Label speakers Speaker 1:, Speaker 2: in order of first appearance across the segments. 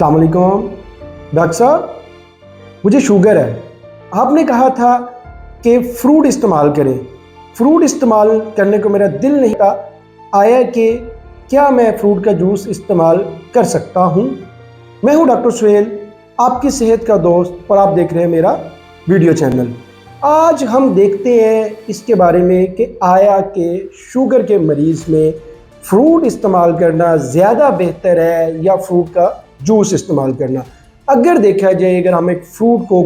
Speaker 1: अस्सलाम वालेकुम डॉक्टर साहब, मुझे शुगर है। आपने कहा था कि फ्रूट इस्तेमाल करें। फ्रूट इस्तेमाल करने को मेरा दिल नहीं था आया कि क्या मैं फ्रूट का जूस इस्तेमाल कर सकता हूँ। मैं हूँ डॉक्टर सुहेल, आपकी सेहत का दोस्त, और आप देख रहे हैं मेरा वीडियो चैनल। आज हम देखते हैं इसके बारे में कि आया कि शुगर के मरीज़ में फ्रूट इस्तेमाल करना ज़्यादा बेहतर है या फ्रूट का जूस इस्तेमाल करना। अगर देखा जाए, अगर हम एक फ्रूट को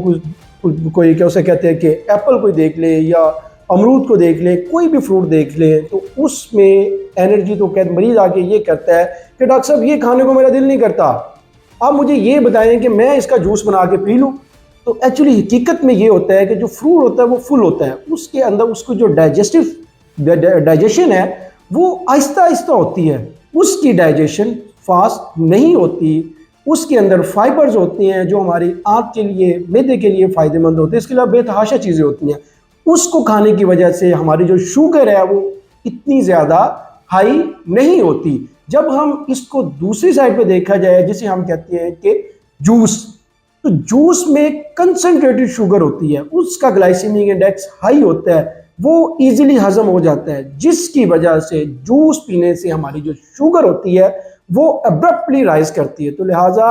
Speaker 1: कोई क्या उसे कहते हैं कि एप्पल को देख ले या अमरूद को देख ले, कोई भी फ्रूट देख ले, तो उसमें एनर्जी तो कहते मरीज़ आके ये कहता है कि डॉक्टर साहब ये खाने को मेरा दिल नहीं करता, आप मुझे ये बताएं कि मैं इसका जूस बना के पी लूँ। तो एक्चुअली हकीकत में ये होता है कि जो फ्रूट होता है वो फुल होता है, उसके अंदर उसको जो डाइजेशन है वो आहिस्ता आहिस्ता होती है, उसकी डाइजेशन फास्ट नहीं होती। उसके अंदर फाइबर्स होते हैं जो हमारी आँख के लिए, मैदे के लिए फ़ायदेमंद होते हैं। इसके अलावा बेतहाशा चीज़ें होती हैं, उसको खाने की वजह से हमारी जो शुगर है वो इतनी ज़्यादा हाई नहीं होती। जब हम इसको दूसरी साइड पे देखा जाए, जिसे हम कहते हैं कि जूस, तो जूस में कंसनट्रेटेड शुगर होती है, उसका ग्लाइसेमिक इंडेक्स हाई होता है, वो इजीली हजम हो जाता है, जिसकी वजह से जूस पीने से हमारी जो शुगर होती है वो अब्रप्टली राइज करती है। तो लिहाजा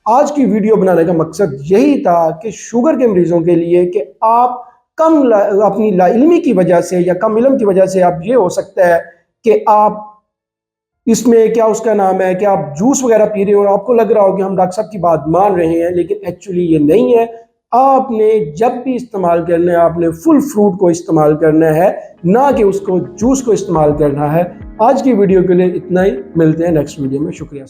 Speaker 1: आज की वीडियो बनाने का मकसद यही था कि शुगर के मरीजों के लिए कि आप अपनी लाइल्मी की वजह से या कम इल्म की वजह से आप ये हो सकता है कि आप इसमें क्या उसका नाम है कि आप जूस वगैरह पी रहे हो और आपको लग रहा हो कि हम डॉक्टर साहब की बात मान रहे हैं, लेकिन एक्चुअली ये नहीं है। आपने जब भी इस्तेमाल करना है आपने फुल फ्रूट को इस्तेमाल करना है, ना कि उसको जूस को इस्तेमाल करना है। आज की वीडियो के लिए इतना ही, मिलते हैं नेक्स्ट वीडियो में। शुक्रिया।